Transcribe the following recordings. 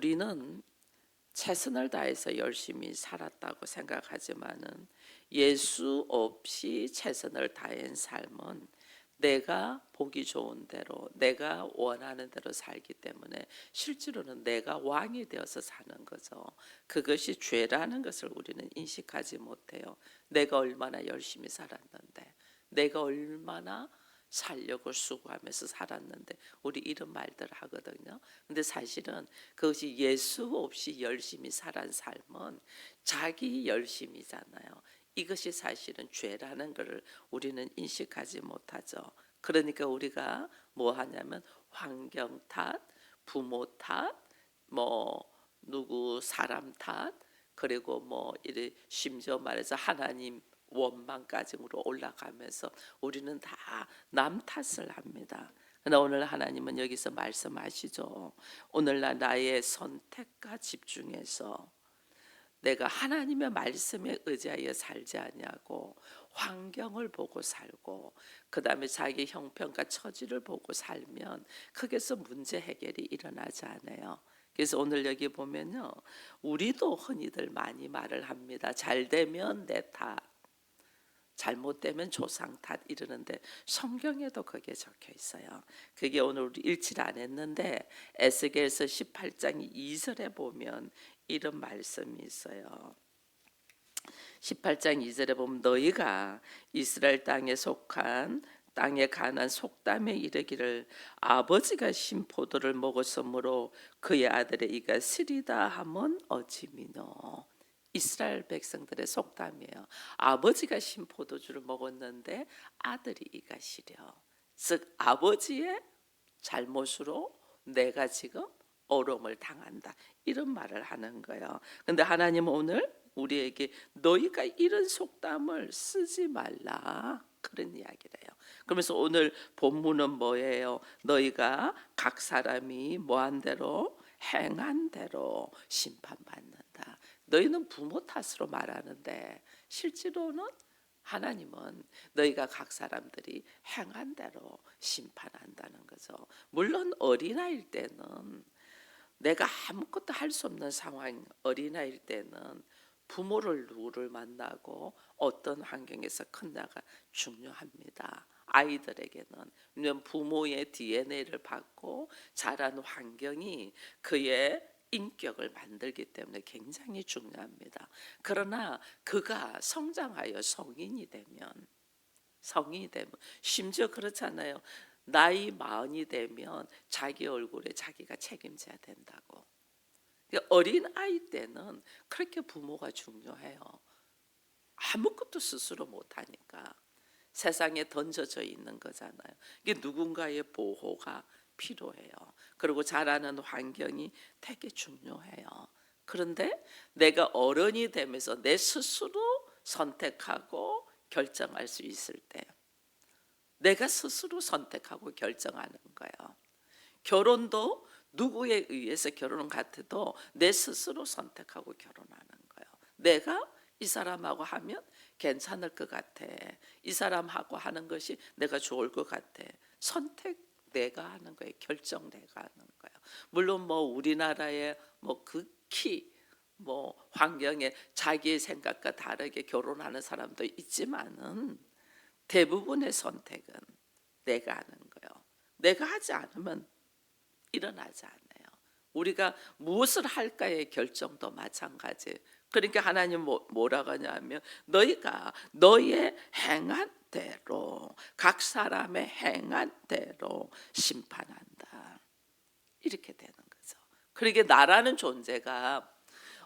우리는 최선을 다해서 열심히 살았다고 생각하지만은 예수 없이 최선을 다한 삶은 내가 보기 좋은 대로 내가 원하는 대로 살기 때문에 실제로는 내가 왕이 되어서 사는 거죠. 그것이 죄라는 것을 우리는 인식하지 못해요. 내가 얼마나 열심히 살았는데, 내가 얼마나 살려고 수고하면서 살았는데, 우리 이런 말들 하거든요. 근데 사실은 그것이 예수 없이 열심히 살은 삶은 자기 열심이잖아요. 이것이 사실은 죄라는 것을 우리는 인식하지 못하죠. 그러니까 우리가 뭐 하냐면 환경 탓, 부모 탓, 뭐 누구 사람 탓, 그리고 뭐 이래 심지어 말해서 하나님 원망까지로 올라가면서 우리는 다 남 탓을 합니다. 그러나 오늘 하나님은 여기서 말씀하시죠. 오늘날 나의 선택과 집중해서 내가 하나님의 말씀에 의지하여 살지 아니하고 환경을 보고 살고 그 다음에 자기 형편과 처지를 보고 살면 거기서 문제 해결이 일어나지 않아요. 그래서 오늘 여기 보면요, 우리도 흔히들 많이 말을 합니다. 잘 되면 내 탓, 잘못되면 조상 탓 이러는데 성경에도 그게 적혀 있어요. 그게 오늘 우리 일치를 안 했는데 에스겔서 18장 2절에 보면 이런 말씀이 있어요. 18장 2절에 보면 너희가 이스라엘 땅에 속한 땅에 관한 속담에 이르기를 아버지가 신 포도를 먹었으므로 그의 아들의 이가 쓰리다 하면 어찌미노. 이스라엘 백성들의 속담이에요. 아버지가 신 포도주를 먹었는데 아들이 이가 시려. 즉 아버지의 잘못으로 내가 지금 어려움을 당한다. 이런 말을 하는 거예요. 근데 하나님은 오늘 우리에게 너희가 이런 속담을 쓰지 말라. 그런 이야기를 해요. 그러면서 오늘 본문은 뭐예요? 너희가 각 사람이 뭐한 대로 행한 대로 심판받는다. 너희는 부모 탓으로 말하는데 실제로는 하나님은 너희가 각 사람들이 행한 대로 심판한다는 거죠. 물론 어린아이일 때는 내가 아무것도 할 수 없는 상황, 어린아이일 때는 부모를 누구를 만나고 어떤 환경에서 컸냐가 중요합니다. 아이들에게는. 왜냐하면 부모의 DNA를 받고 자란 환경이 그의 인격을 만들기 때문에 굉장히 중요합니다. 그러나 그가 성장하여 성인이 되면 심지어 그렇잖아요. 나이 40이 되면 자기 얼굴에 자기가 책임져야 된다고. 어린 아이 때는 그렇게 부모가 중요해요. 아무것도 스스로 못하니까 세상에 던져져 있는 거잖아요. 이게 누군가의 보호가 필요해요. 그리고 자라는 환경이 되게 중요해요. 그런데 내가 어른이 되면서 내 스스로 선택하고 결정할 수 있을 때 내가 스스로 선택하고 결정하는 거예요. 결혼도 누구에 의해서 결혼은 같아도 내 스스로 선택하고 결혼하는 거예요. 내가 이 사람하고 하면 괜찮을 것 같아. 이 사람하고 하는 것이 내가 좋을 것 같아. 선택 내가 하는 거예요. 결정 내가 하는 거예요. 물론 뭐 우리나라의 뭐 극히 뭐 환경에 자기의 생각과 다르게 결혼하는 사람도 있지만은 대부분의 선택은 내가 하는 거예요. 내가 하지 않으면 일어나지 않아요. 우리가 무엇을 할까의 결정도 마찬가지. 그러니까 하나님 뭐라고 하냐면 너희가 너희의 행한 대로 각 사람의 행한 대로 심판한다. 이렇게 되는 거죠. 그러니까 나라는 존재가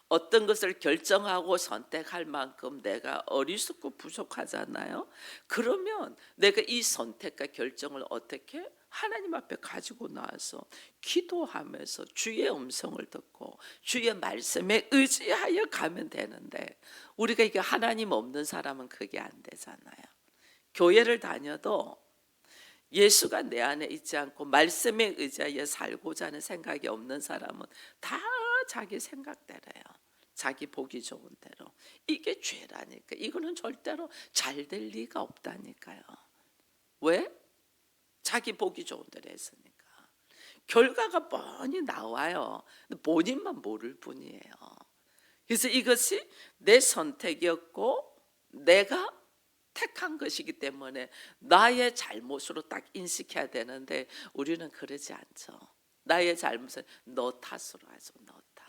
어떤 것을 결정하고 선택할 만큼 내가 어리석고 부족하잖아요. 그러면 내가 이 선택과 결정을 어떻게 하나님 앞에 가지고 나와서 기도하면서 주의 음성을 듣고 주의 말씀에 의지하여 가면 되는데 우리가 이게 하나님 없는 사람은 그게 안 되잖아요. 교회를 다녀도 예수가 내 안에 있지 않고 말씀에 의지하여 살고자 하는 생각이 없는 사람은 다 자기 생각대로예요. 자기 보기 좋은 대로. 이게 죄라니까. 이거는 절대로 잘 될 리가 없다니까요. 왜? 자기 보기 좋은 대로 했으니까. 결과가 뻔히 나와요. 본인만 모를 뿐이에요. 그래서 이것이 내 선택이었고 내가 택한 것이기 때문에 나의 잘못으로 딱 인식해야 되는데 우리는 그러지 않죠. 나의 잘못은 너 탓으로 하죠. 너 탓.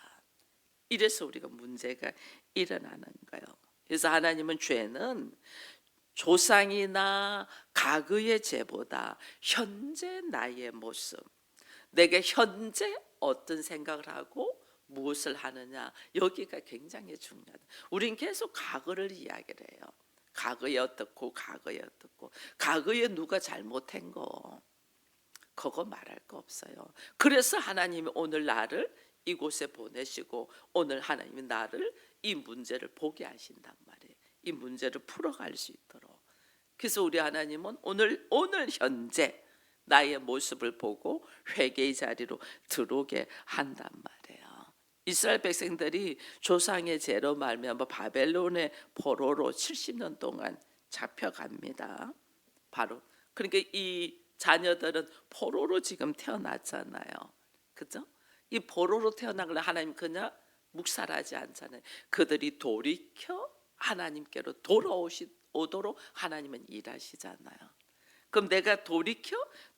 이래서 우리가 문제가 일어나는 거예요. 그래서 하나님은 죄는 조상이나 과거의 죄보다 현재 나의 모습, 내가 현재 어떤 생각을 하고 무엇을 하느냐, 여기가 굉장히 중요하다. 우린 계속 과거를 이야기를 해요. 과거에 어떻고 과거에 어떻고 과거에 누가 잘못한 거 그거 말할 거 없어요. 그래서 하나님이 오늘 나를 이곳에 보내시고 오늘 하나님이 나를 이 문제를 보게 하신단 말이에요. 이 문제를 풀어갈 수 있도록. 그래서 우리 하나님은 오늘 현재 나의 모습을 보고 회개의 자리로 들어오게 한단 말이에요. 이스라엘 백성들이 조상의 죄로 말미암아 바벨론의 포로로 70년 동안 잡혀갑니다. 바로 그러니까 이 자녀들은 포로로 지금 태어났잖아요. 그죠? 이 포로로 태어난 걸 하나님 그냥 묵살하지 않잖아요. 그들이 돌이켜 하나님께로 돌아오도록 하나님은 일하시잖아요. 그럼 내가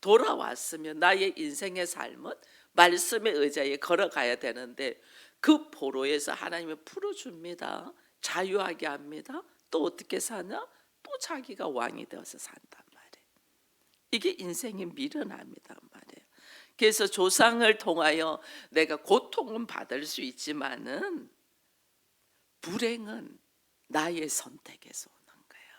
돌아왔으면 나의 인생의 삶은 말씀의 의자에 걸어가야 되는데 그 포로에서 하나님이 풀어줍니다. 자유하게 합니다. 또 어떻게 사냐? 또 자기가 왕이 되어서 산단 말이에요. 이게 인생의 미련함이단 말이에요. 그래서 조상을 통하여 내가 고통은 받을 수 있지만은 불행은 나의 선택에서 오는 거예요.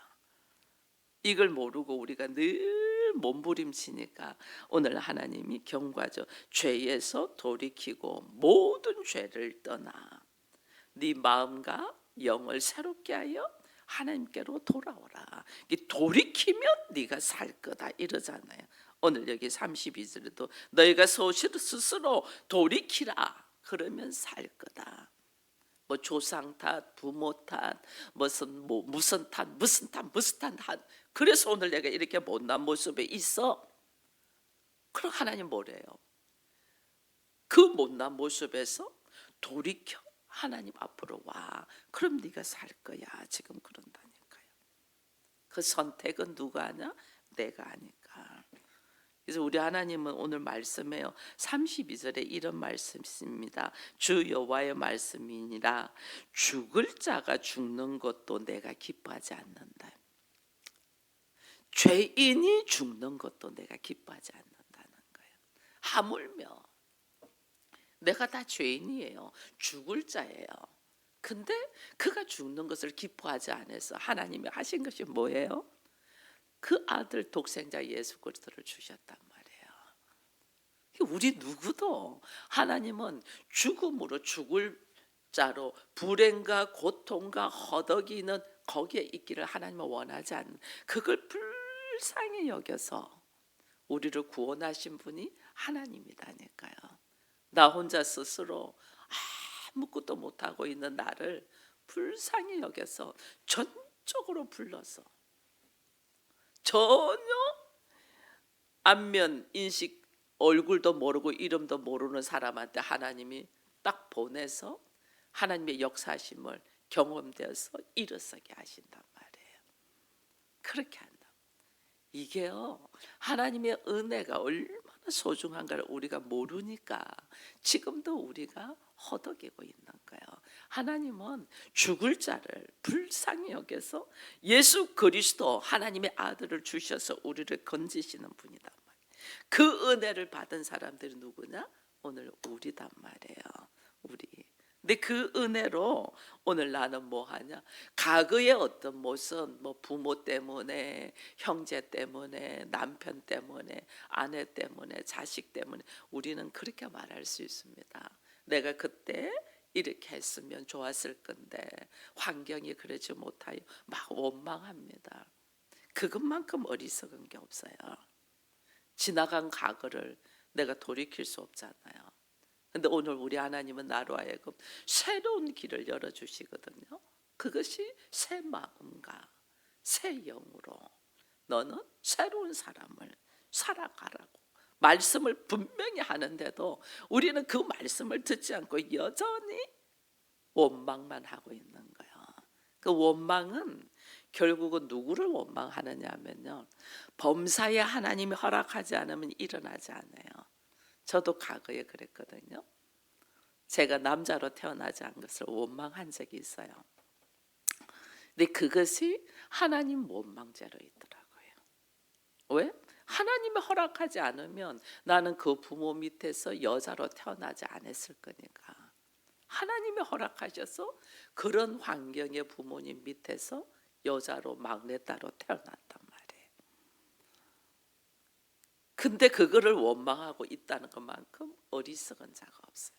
이걸 모르고 우리가 늘 몸부림치니까 오늘 하나님이 경고하죠. 죄에서 돌이키고 모든 죄를 떠나 네 마음과 영을 새롭게 하여 하나님께로 돌아오라. 돌이키면 네가 살 거다 이러잖아요. 오늘 여기 32절에도 너희가 스스로 돌이키라 그러면 살 거다. 뭐 조상 탓, 부모 탓, 무슨 탓. 그래서 오늘 내가 이렇게 못난 모습에 있어. 그럼 하나님 뭐래요? 그 못난 모습에서 돌이켜 하나님 앞으로 와. 그럼 네가 살 거야. 지금 그런다니까요. 그 선택은 누가 하냐? 내가 하니까. 그래서 우리 하나님은 오늘 말씀해요. 32절에 이런 말씀이 있습니다. 주 여호와의 말씀이니라 죽을 자가 죽는 것도 내가 기뻐하지 않는다. 죄인이 죽는 것도 내가 기뻐하지 않는다는 거예요. 하물며 내가 다 죄인이에요. 죽을 자예요. 근데 그가 죽는 것을 기뻐하지 않아서 하나님이 하신 것이 뭐예요? 그 아들 독생자 예수 그리스도를 주셨단 말이에요. 우리 누구도 하나님은 죽음으로 죽을 자로 불행과 고통과 허덕이는 거기에 있기를 하나님은 원하지 않는, 그걸 불쌍히 여겨서 우리를 구원하신 분이 하나님이다니까요. 나 혼자 스스로 아무것도 못하고 있는 나를 불쌍히 여겨서 전적으로 불러서 전혀 안면 인식 얼굴도 모르고 이름도 모르는 사람한테 하나님이 딱 보내서 하나님의 역사심을 경험되어서 일어서게 하신단 말이에요. 그렇게 한다. 이게요, 하나님의 은혜가 얼마나 소중한가를 우리가 모르니까 지금도 우리가 허덕이고 있는 거예요. 하나님은 죽을 자를 불쌍히 여겨서 예수 그리스도 하나님의 아들을 주셔서 우리를 건지시는 분이단 말이에요. 그 은혜를 받은 사람들이 누구냐? 오늘 우리단 말이에요. 우리. 근데 그 은혜로 오늘 나는 뭐 하냐? 과거의 어떤 모습, 뭐 부모 때문에, 형제 때문에, 남편 때문에, 아내 때문에, 자식 때문에 우리는 그렇게 말할 수 있습니다. 내가 그때 이렇게 했으면 좋았을 건데 환경이 그러지 못하여 막 원망합니다. 그것만큼 어리석은 게 없어요. 지나간 과거를 내가 돌이킬 수 없잖아요. 근데 오늘 우리 하나님은 나로 하여금 새로운 길을 열어주시거든요. 그것이 새 마음과 새 영으로 너는 새로운 사람을 살아가라고 말씀을 분명히 하는데도 우리는 그 말씀을 듣지 않고 여전히 원망만 하고 있는 거예요. 그 원망은 결국은 누구를 원망하느냐 하면요, 범사에 하나님이 허락하지 않으면 일어나지 않아요. 저도 과거에 그랬거든요. 제가 남자로 태어나지 않은 것을 원망한 적이 있어요. 근데 그것이 하나님 원망죄로 있더라고요. 왜? 하나님이 허락하지 않으면 나는 그 부모 밑에서 여자로 태어나지 않았을 거니까. 하나님이 허락하셔서 그런 환경의 부모님 밑에서 여자로 막내딸로 태어났단 말이에요. 근데 그거를 원망하고 있다는 것만큼 어리석은 자가 없어요.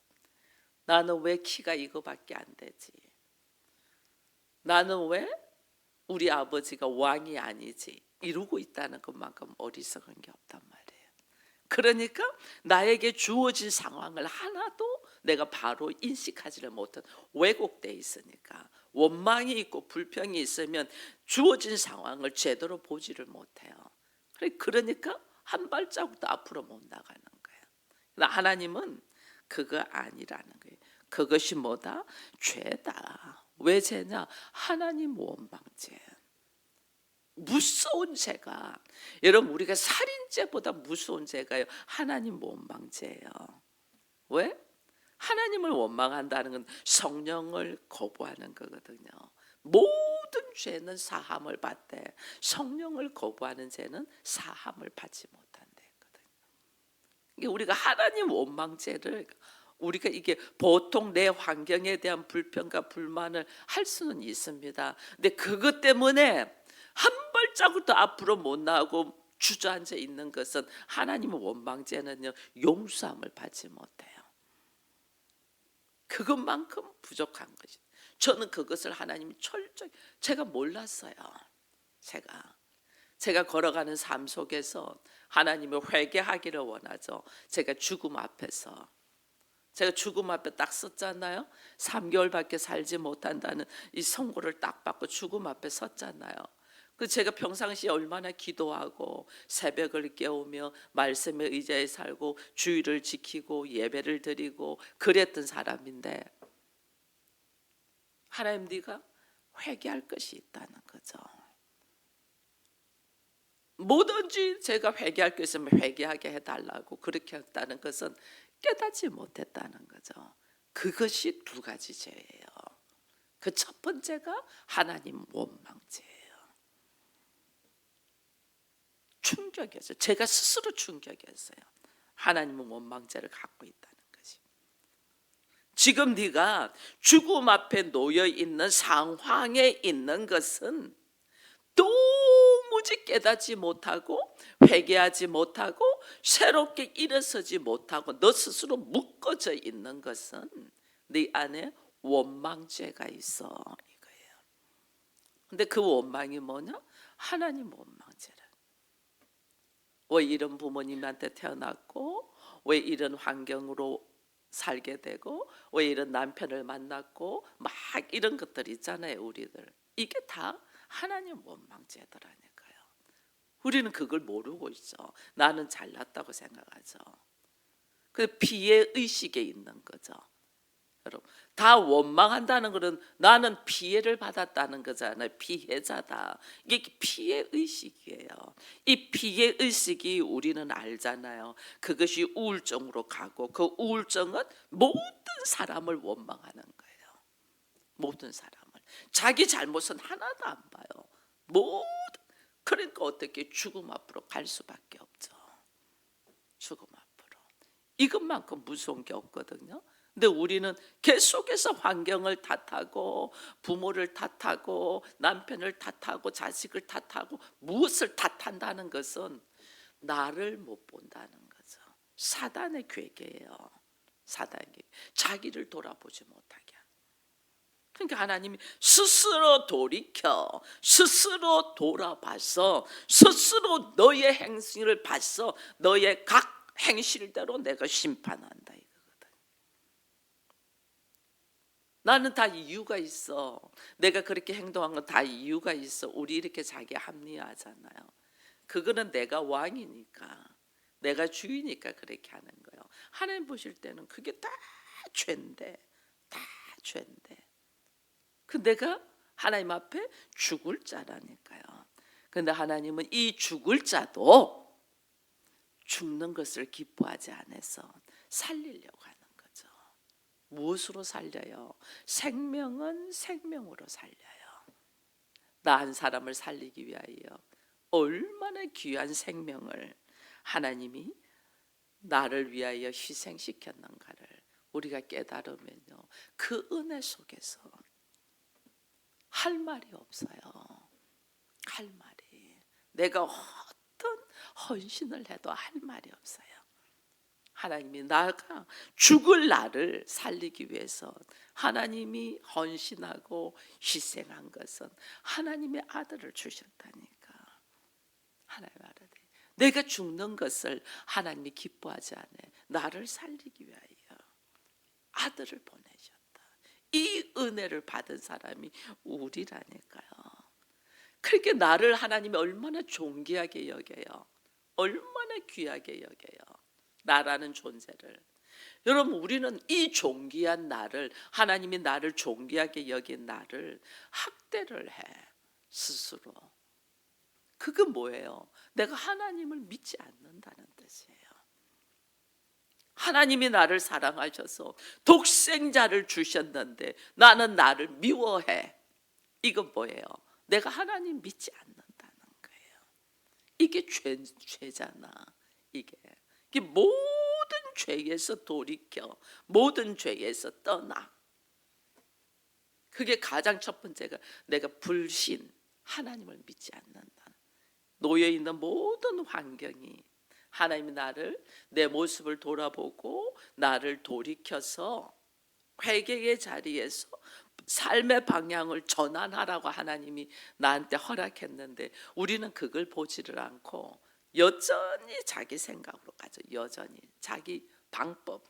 나는 왜 키가 이거밖에 안 되지? 나는 왜 우리 아버지가 왕이 아니지? 이러고 있다는 것만큼 어리석은 게 없단 말이에요. 그러니까 나에게 주어진 상황을 하나도 내가 바로 인식하지를 못한, 왜곡돼 있으니까 원망이 있고 불평이 있으면 주어진 상황을 제대로 보지를 못해요. 그러니까 한 발자국도 앞으로 못 나가는 거예요. 하나님은 그거 아니라는 거예요. 그것이 뭐다? 죄다. 왜 죄냐? 하나님 원망죄. 무서운 죄가, 여러분 우리가 살인죄보다 무서운 죄가요, 하나님 원망죄예요. 왜? 하나님을 원망한다는 건 성령을 거부하는 거거든요. 모든 죄는 사함을 받되 성령을 거부하는 죄는 사함을 받지 못한다거든요. 이게 우리가 하나님 원망죄를, 우리가 이게 보통 내 환경에 대한 불평과 불만을 할 수는 있습니다. 근데 그것 때문에 한 발자국도 앞으로 못 나가고 주저앉아 있는 것은, 하나님의 원망죄는요, 용서함을 받지 못해요. 그것만큼 부족한 것이. 저는 그것을 하나님이 철저히, 제가 몰랐어요. 제가 걸어가는 삶 속에서 하나님을 회개하기를 원하죠. 제가 죽음 앞에 딱 섰잖아요. 3개월밖에 살지 못한다는 이 선고를 딱 받고 죽음 앞에 섰잖아요. 그 제가 평상시에 얼마나 기도하고 새벽을 깨우며 말씀에 의지해 살고 주의를 지키고 예배를 드리고 그랬던 사람인데, 하나님 네가 회개할 것이 있다는 거죠. 뭐든지 제가 회개할 것 있으면 회개하게 해달라고 그렇게 했다는 것은 깨닫지 못했다는 거죠. 그것이 두 가지 죄예요. 그 첫 번째가 하나님 원망죄예요. 충격이었어요. 제가 스스로 충격이었어요. 하나님은 원망죄를 갖고 있다는 것이. 지금 네가 죽음 앞에 놓여 있는 상황에 있는 것은 도무지 깨닫지 못하고 회개하지 못하고 새롭게 일어서지 못하고 너 스스로 묶어져 있는 것은 네 안에 원망죄가 있어, 이거예요. 근데 그 원망이 뭐냐? 하나님 원망죄라. 왜 이런 부모님한테 태어났고, 왜 이런 환경으로 살게 되고, 왜 이런 남편을 만났고, 막 이런 것들 있잖아요, 우리들. 이게 다 하나님 원망죄더라니까요. 우리는 그걸 모르고 있어. 나는 잘났다고 생각하죠. 그 피해 의식에 있는 거죠. 여러분, 다 원망한다는 것은 나는 피해를 받았다는 거잖아요. 피해자다. 이게 피해 의식이에요. 이 피해 의식이 우리는 알잖아요. 그것이 우울증으로 가고, 그 우울증은 모든 사람을 원망하는 거예요. 모든 사람을. 자기 잘못은 하나도 안 봐요. 그러니까 어떻게 죽음 앞으로 갈 수밖에 없죠. 죽음 앞으로. 이것만큼 무서운 게 없거든요. 근데 우리는 계속해서 환경을 탓하고 부모를 탓하고 남편을 탓하고 자식을 탓하고 무엇을 탓한다는 것은 나를 못 본다는 거죠. 사단의 괴계예요. 사단의 괴계. 자기를 돌아보지 못하게. 그러니까 하나님이 스스로 돌이켜, 스스로 돌아봐서, 스스로 너의 행실을 봐서 너의 각 행실대로 내가 심판한다, 이거거든. 나는 다 이유가 있어. 내가 그렇게 행동한 건 다 이유가 있어. 우리 이렇게 자기 합리화하잖아요. 그거는 내가 왕이니까, 내가 주이니까 그렇게 하는 거예요. 하나님 보실 때는 그게 다 죄인데, 다 죄인데. 그 내가 하나님 앞에 죽을 자라니까요. 근데 하나님은 이 죽을 자도 죽는 것을 기뻐하지 않아서 살리려고 하는 거죠. 무엇으로 살려요? 생명은 생명으로 살려요. 나 한 사람을 살리기 위하여 얼마나 귀한 생명을 하나님이 나를 위하여 희생시켰는가를 우리가 깨달으면요, 그 은혜 속에서 할 말이 없어요. 할 말이, 내가 어떤 헌신을 해도 할 말이 없어요. 하나님이 나가 죽을 나를 살리기 위해서 하나님이 헌신하고 희생한 것은 하나님의 아들을 주셨다니까. 하나님 아들, 내가 죽는 것을 하나님이 기뻐하지 않아. 나를 살리기 위하여 아들을 보내셨다. 이 은혜를 받은 사람이 우리라니까요. 그렇게 나를 하나님이 얼마나 존귀하게 여겨요. 얼마나 귀하게 여겨요. 나라는 존재를. 여러분, 우리는 이 존귀한 나를, 하나님이 나를 존귀하게 여긴 나를 학대를 해, 스스로. 그게 뭐예요? 내가 하나님을 믿지 않는다는 뜻이에요. 하나님이 나를 사랑하셔서 독생자를 주셨는데 나는 나를 미워해. 이건 뭐예요? 내가 하나님 믿지 않는다는 거예요. 이게 죄잖아. 이게 모든 죄에서 돌이켜, 모든 죄에서 떠나. 그게 가장 첫 번째가 내가 불신, 하나님을 믿지 않는다. 놓여 있는 모든 환경이 하나님이 나를, 내 모습을 돌아보고 나를 돌이켜서 회개의 자리에서 삶의 방향을 전환하라고 하나님이 나한테 허락했는데 우리는 그걸 보지를 않고 여전히 자기 생각으로 가죠. 여전히 자기 방법,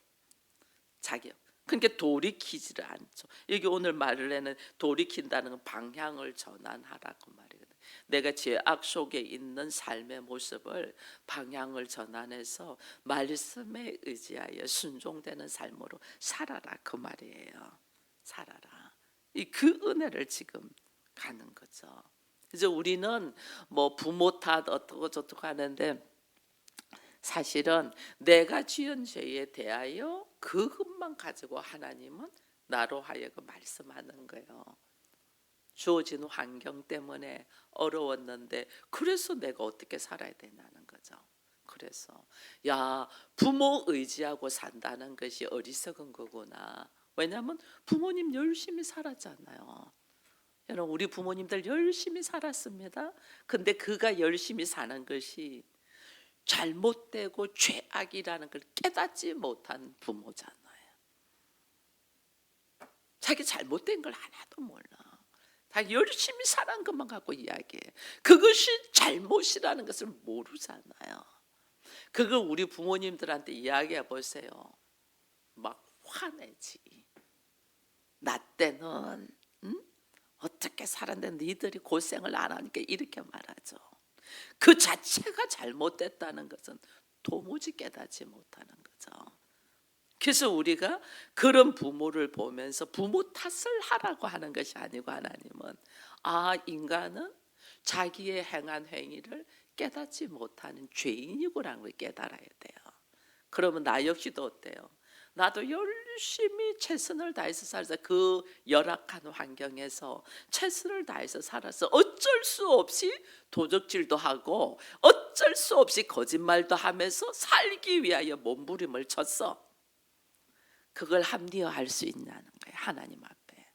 자기. 그러니까 돌이키지를 않죠. 여기 오늘 말을 해는 돌이킨다는 건 방향을 전환하라고 말이거든요. 내가 죄악 속에 있는 삶의 모습을 방향을 전환해서 말씀에 의지하여 순종되는 삶으로 살아라, 그 말이에요. 살아라. 그 은혜를 지금 가는 거죠. 그래서 우리는 뭐 부모 탓 어떻고 저떻고 하는데 사실은 내가 지은 죄에 대하여 그것만 가지고 하나님은 나로 하여금 말씀하는 거예요. 주어진 환경 때문에 어려웠는데 그래서 내가 어떻게 살아야 되냐는 거죠. 그래서 야, 부모 의지하고 산다는 것이 어리석은 거구나. 왜냐하면 부모님 열심히 살았잖아요. 여러분, 우리 부모님들 열심히 살았습니다. 근데 그가 열심히 사는 것이 잘못되고 죄악이라는 걸 깨닫지 못한 부모잖아요. 자기 잘못된 걸 하나도 몰라. 다 열심히 살은 것만 갖고 이야기해. 그것이 잘못이라는 것을 모르잖아요. 그걸 우리 부모님들한테 이야기해 보세요. 막 화내지. 나 때는 어떻게 살았는데 니들이 고생을 안 하니까 이렇게 말하죠. 그 자체가 잘못됐다는 것은 도무지 깨닫지 못하는 거죠. 그래서 우리가 그런 부모를 보면서 부모 탓을 하라고 하는 것이 아니고 하나님은 인간은 자기의 행한 행위를 깨닫지 못하는 죄인이구라는 걸 깨달아야 돼요. 그러면 나 역시도 어때요? 나도 열심히 최선을 다해서 살아서 그 열악한 환경에서 최선을 다해서 살아서 어쩔 수 없이 도적질도 하고 어쩔 수 없이 거짓말도 하면서 살기 위하여 몸부림을 쳤어. 그걸 합리화할 수 있냐는 거예요. 하나님 앞에.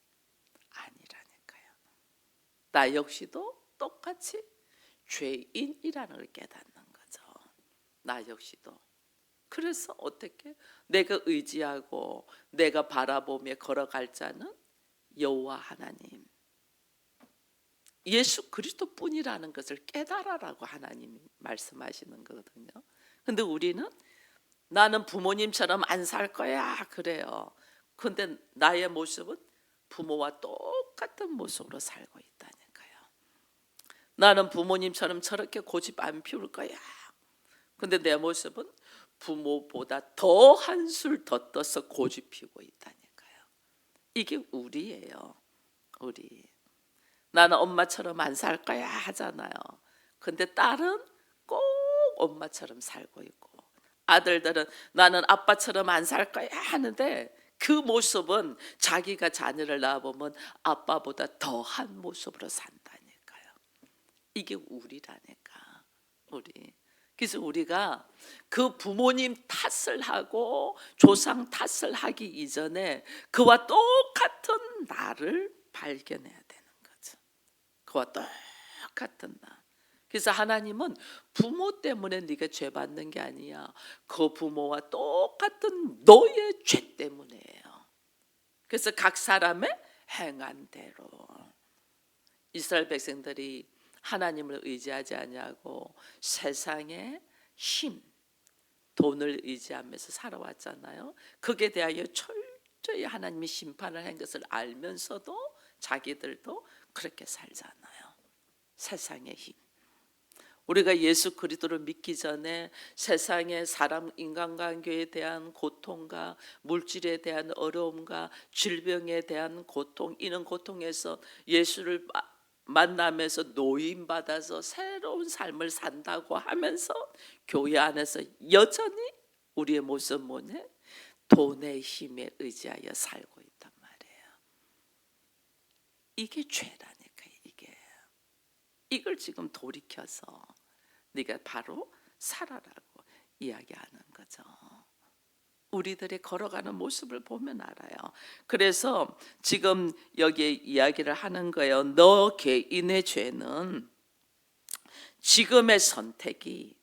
아니라니까요. 나 역시도 똑같이 죄인이라는 걸 깨닫는 거죠. 나 역시도. 그래서 어떻게 내가 의지하고 내가 바라보며 걸어갈 자는 여호와 하나님, 예수 그리스도뿐이라는 것을 깨달아라고 하나님이 말씀하시는 거거든요. 근데 우리는 나는 부모님처럼 안 살 거야 그래요. 근데 나의 모습은 부모와 똑같은 모습으로 살고 있다니까요. 나는 부모님처럼 저렇게 고집 안 피울 거야. 근데 내 모습은 부모보다 더 한술 더 떠서 고집 피우고 있다니까요. 이게 우리예요. 우리. 나는 엄마처럼 안 살 거야 하잖아요. 근데 딸은 꼭 엄마처럼 살고 있고, 아들들은 나는 아빠처럼 안 살 거야 하는데 그 모습은 자기가 자녀를 낳아보면 아빠보다 더한 모습으로 산다니까요. 이게 우리라니까. 우리. 그래서 우리가 그 부모님 탓을 하고 조상 탓을 하기 이전에 그와 똑같은 나를 발견해야 되는 거죠. 그와 똑같은 나. 그래서 하나님은 부모 때문에 네가 죄 받는 게 아니야. 그 부모와 똑같은 너의 죄 때문이에요. 그래서 각 사람의 행한 대로. 이스라엘 백성들이 하나님을 의지하지 아니하고 세상의 힘, 돈을 의지하면서 살아왔잖아요. 그에 대하여 철저히 하나님이 심판을 한 것을 알면서도 자기들도 그렇게 살잖아요. 세상의 힘. 우리가 예수 그리스도를 믿기 전에 세상의 사람 인간관계에 대한 고통과 물질에 대한 어려움과 질병에 대한 고통, 이런 고통에서 예수를 만나면서 노임받아서 새로운 삶을 산다고 하면서 교회 안에서 여전히 우리의 모습 뭐냐? 돈의 힘에 의지하여 살고 있단 말이에요. 이게 죄라니까. 이걸 지금 돌이켜서 네가 바로 살아라고 이야기하는 거죠. 우리들의 걸어가는 모습을 보면 알아요. 그래서 지금 여기에 이야기를 하는 거예요. 너 개인의 죄는 지금의 선택이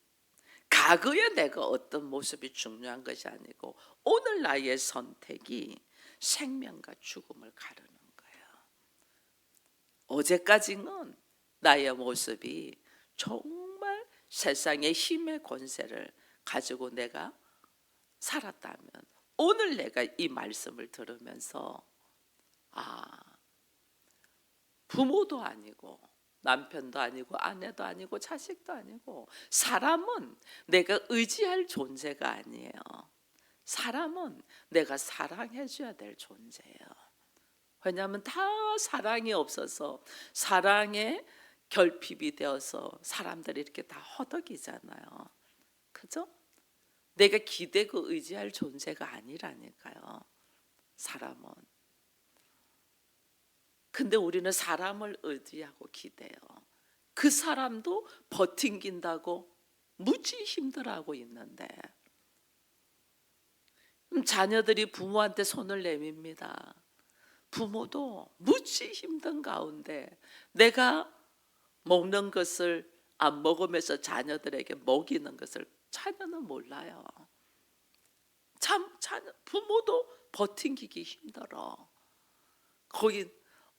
과거에 내가 어떤 모습이 중요한 것이 아니고 오늘 나의 선택이 생명과 죽음을 가르는 거예요. 어제까지는 나의 모습이 정말 세상의 힘의 권세를 가지고 내가 살았다면 오늘 내가 이 말씀을 들으면서 부모도 아니고 남편도 아니고 아내도 아니고 자식도 아니고 사람은 내가 의지할 존재가 아니에요. 사람은 내가 사랑해줘야 될 존재예요. 왜냐하면 다 사랑이 없어서 사랑에 결핍이 되어서 사람들이 이렇게 다 허덕이잖아요. 그죠? 내가 기대고 의지할 존재가 아니라니까요. 사람은. 근데 우리는 사람을 의지하고 기대요. 그 사람도 버팅긴다고 무지 힘들어하고 있는데 자녀들이 부모한테 손을 내밉니다. 부모도 무지 힘든 가운데 내가 먹는 것을 안 먹으면서 자녀들에게 먹이는 것을 자녀는 몰라요. 부모도 버팅기기 힘들어. 거기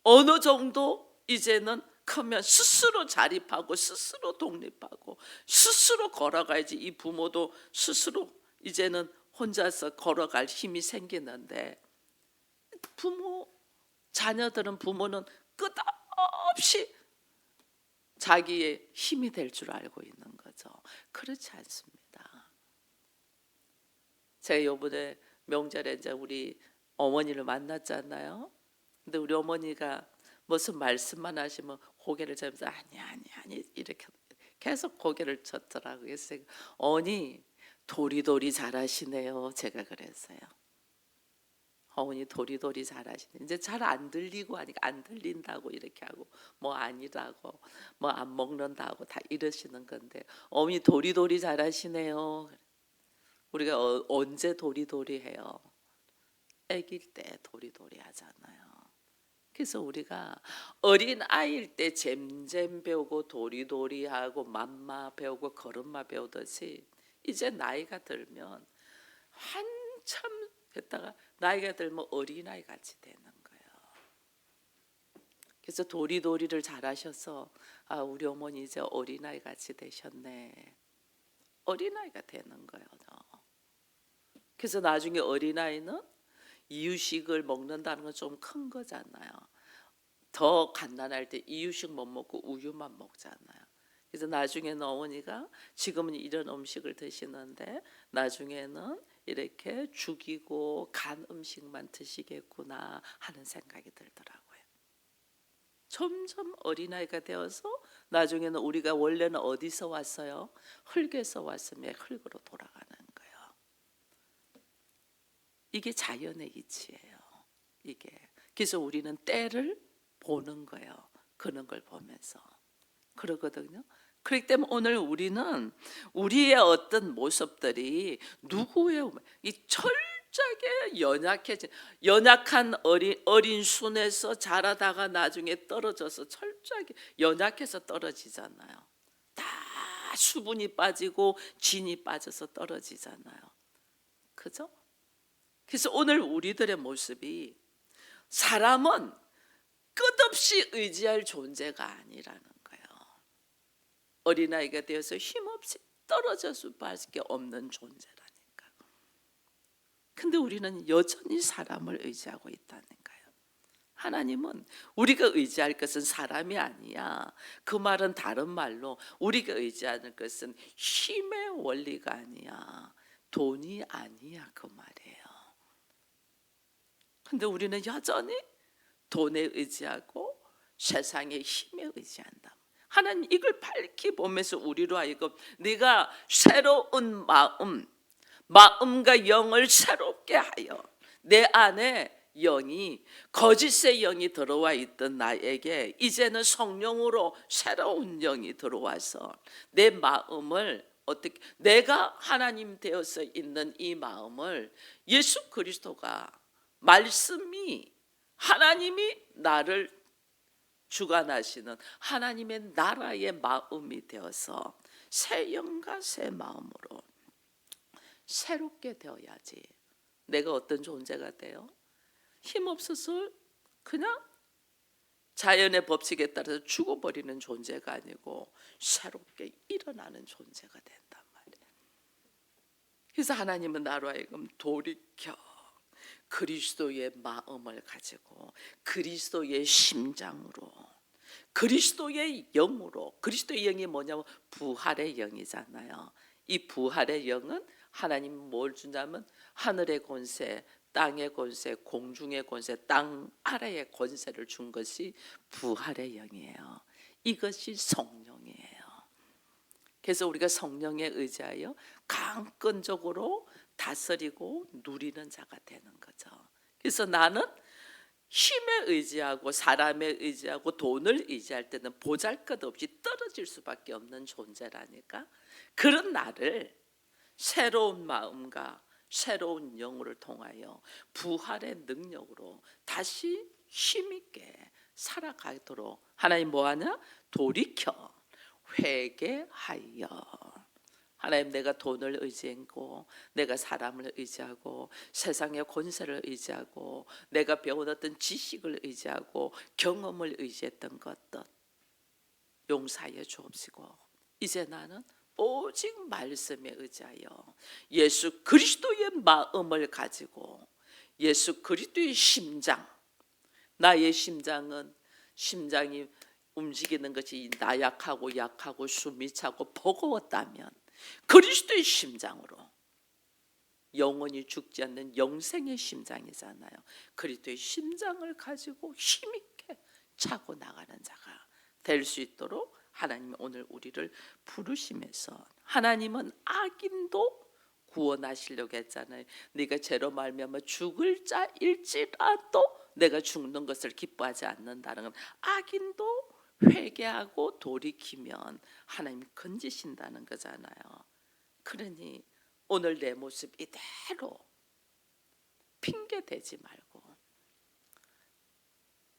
어느 정도 이제는 크면 스스로 자립하고 스스로 독립하고 스스로 걸어가야지 이 부모도 스스로 이제는 혼자서 걸어갈 힘이 생기는데 자녀들은 부모는 끝없이 자기의 힘이 될 줄 알고 있는 거죠. 그렇지 않습니다. 제가 이번에 명절에 이제 우리 어머니를 만났잖아요. 근데 우리 어머니가 무슨 말씀만 하시면 고개를 저으면서 아니 이렇게 계속 고개를 젓더라고요. 그래서 어머니 도리도리 잘하시네요. 제가 그랬어요. 어머니 도리도리 잘하시네. 이제 잘 안 들리고 하니까 안 들린다고 이렇게 하고 뭐 아니라고 뭐 안 먹는다고 다 이러시는 건데 어머니 도리도리 잘하시네요. 우리가 언제 도리도리 해요? 아기일 때 도리도리 하잖아요. 그래서 우리가 어린 아이일 때 잼잼 배우고 도리도리하고 맘마 배우고 걸음마 배우듯이 이제 나이가 들면 한참 했다가 나이가 들면 어린아이 같이 되는 거예요. 그래서 도리도리를 잘하셔서 우리 어머니 이제 어린아이 같이 되셨네. 어린아이가 되는 거예요. 그래서 나중에 어린아이는 이유식을 먹는다는 건 좀 큰 거잖아요. 더 갓난할 때 이유식 못 먹고 우유만 먹잖아요. 그래서 나중에는 어머니가 지금은 이런 음식을 드시는데 나중에는 이렇게 죽이고 간 음식만 드시겠구나 하는 생각이 들더라고요. 점점 어린아이가 되어서 나중에는 우리가 원래는 어디서 왔어요? 흙에서 왔으면 흙으로 돌아가는 거예요. 이게 자연의 이치예요. 이게. 그래서 우리는 때를 보는 거예요. 그런 걸 보면서. 그러거든요. 그렇기 때문에 오늘 우리는 우리의 어떤 모습들이 누구의 이 철저하게 연약한 어린 순에서 자라다가 나중에 떨어져서 철저하게 연약해서 떨어지잖아요. 다 수분이 빠지고 진이 빠져서 떨어지잖아요. 그죠? 그래서 오늘 우리들의 모습이 사람은 끝없이 의지할 존재가 아니라는 거예요. 어린아이가 되어서 힘없이 떨어질 수밖에 없는 존재라니까. 근데 우리는 여전히 사람을 의지하고 있다는 거예요. 하나님은 우리가 의지할 것은 사람이 아니야. 그 말은 다른 말로 우리가 의지하는 것은 힘의 원리가 아니야. 돈이 아니야 그 말이에요. 근데 우리는 여전히 돈에 의지하고 세상의 힘에 의지한다. 하나님 이걸 밝히 보면서 우리로 하여금 네가 새로운 마음과 영을 새롭게 하여 내 안에 영이 거짓의 영이 들어와 있던 나에게 이제는 성령으로 새로운 영이 들어와서 내 마음을 어떻게 내가 하나님 되어서 있는 이 마음을 예수 그리스도가 말씀이 하나님이 나를 주관하시는 하나님의 나라의 마음이 되어서 새 영과 새 마음으로 새롭게 되어야지. 내가 어떤 존재가 돼요? 힘없어서 그냥 자연의 법칙에 따라서 죽어버리는 존재가 아니고 새롭게 일어나는 존재가 된단 말이에요. 그래서 하나님은 나로 하여금 돌이켜 그리스도의 마음을 가지고 그리스도의 심장으로 그리스도의 영으로, 그리스도의 영이 뭐냐면 부활의 영이잖아요. 이 부활의 영은 하나님이 뭘 준다면 하늘의 권세, 땅의 권세, 공중의 권세, 땅 아래의 권세를 준 것이 부활의 영이에요. 이것이 성령이에요. 그래서 우리가 성령에 의지하여 강건적으로 다스리고 누리는 자가 되는 거죠. 그래서 나는 힘에 의지하고 사람에 의지하고 돈을 의지할 때는 보잘것없이 떨어질 수밖에 없는 존재라니까. 그런 나를 새로운 마음과 새로운 영혼을 통하여 부활의 능력으로 다시 힘있게 살아가도록 하나님 뭐하냐? 돌이켜 회개하여. 하나님 내가 돈을 의지하고 내가 사람을 의지하고 세상의 권세를 의지하고 내가 배운 어떤 지식을 의지하고 경험을 의지했던 것들 용서하여 주옵시고 이제 나는 오직 말씀에 의지하여 예수 그리스도의 마음을 가지고 예수 그리스도의 심장, 나의 심장이 움직이는 것이 나약하고 약하고 숨이 차고 버거웠다면 그리스도의 심장으로 영원히 죽지 않는 영생의 심장이잖아요. 그리스도의 심장을 가지고 힘있게 차고 나가는 자가 될 수 있도록 하나님은 오늘 우리를 부르시면서 하나님은 악인도 구원하시려고 했잖아요. 네가 죄로 말미암아 죽을 자일지라도 내가 죽는 것을 기뻐하지 않는다는 건 악인도 회개하고 돌이키면 하나님이 건지신다는 거잖아요. 그러니 오늘 내 모습 이대로 핑계 대지 말고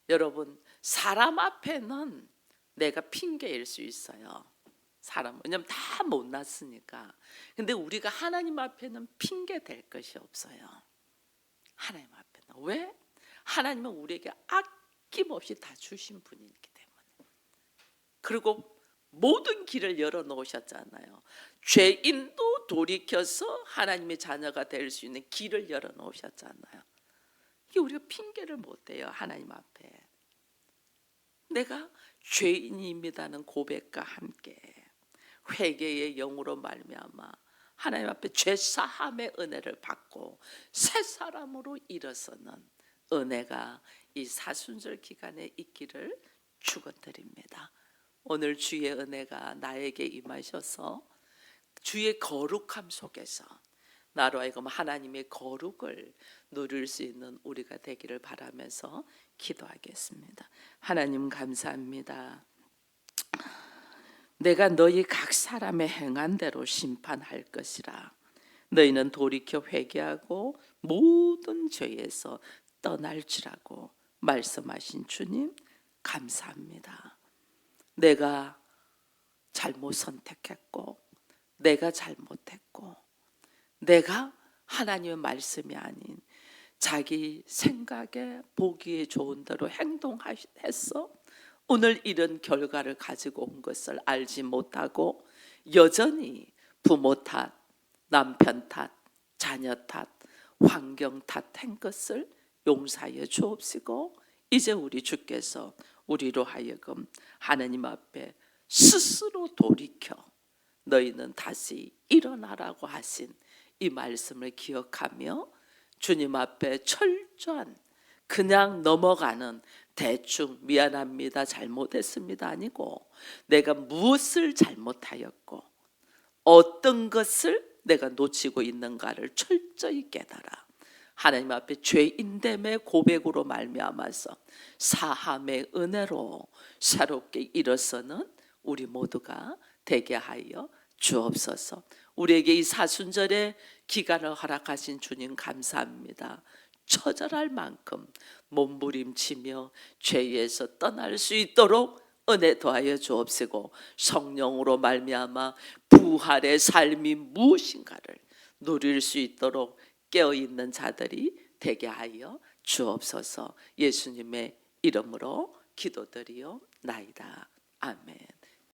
여러분 사람 앞에는 내가 핑계일 수 있어요. 사람 왜냐면 다 못났으니까. 근데 우리가 하나님 앞에는 핑계 댈 것이 없어요. 하나님 앞에는 왜? 하나님은 우리에게 아낌없이 다 주신 분이기 때문에. 그리고 모든 길을 열어놓으셨잖아요. 죄인도 돌이켜서 하나님의 자녀가 될 수 있는 길을 열어놓으셨잖아요. 이게 우리가 핑계를 못 대요. 하나님 앞에 내가 죄인입니다는 고백과 함께 회개의 영으로 말미암아 하나님 앞에 죄 사함의 은혜를 받고 새 사람으로 일어서는 은혜가 이 사순절 기간에 있기를 축원드립니다. 오늘 주의 은혜가 나에게 임하셔서 주의 거룩함 속에서 나로 하여금 하나님의 거룩을 누릴 수 있는 우리가 되기를 바라면서 기도하겠습니다. 하나님 감사합니다. 내가 너희 각 사람의 행한 대로 심판할 것이라. 너희는 돌이켜 회개하고 모든 죄에서 떠날지라고 말씀하신 주님 감사합니다. 내가 잘못 선택했고 내가 잘못했고 내가 하나님의 말씀이 아닌 자기 생각에 보기에 좋은 대로 행동했어. 오늘 이런 결과를 가지고 온 것을 알지 못하고 여전히 부모 탓, 남편 탓, 자녀 탓, 환경 탓한 것을 용서하여 주옵시고 이제 우리 주께서 우리로 하여금 하나님 앞에 스스로 돌이켜 너희는 다시 일어나라고 하신 이 말씀을 기억하며 주님 앞에 철저한 그냥 넘어가는 대충 미안합니다, 잘못했습니다 아니고 내가 무엇을 잘못하였고 어떤 것을 내가 놓치고 있는가를 철저히 깨달아 하나님 앞에 죄인됨의 고백으로 말미암아서 사함의 은혜로 새롭게 일어서는 우리 모두가 되게 하여 주옵소서. 우리에게 이 사순절의 기간을 허락하신 주님 감사합니다. 처절할 만큼 몸부림치며 죄에서 떠날 수 있도록 은혜 더하여 주옵시고 성령으로 말미암아 부활의 삶이 무엇인가를 누릴 수 있도록 깨어있는 자들이 되게 하여 주옵소서. 예수님의 이름으로 기도드리옵나이다. 아멘.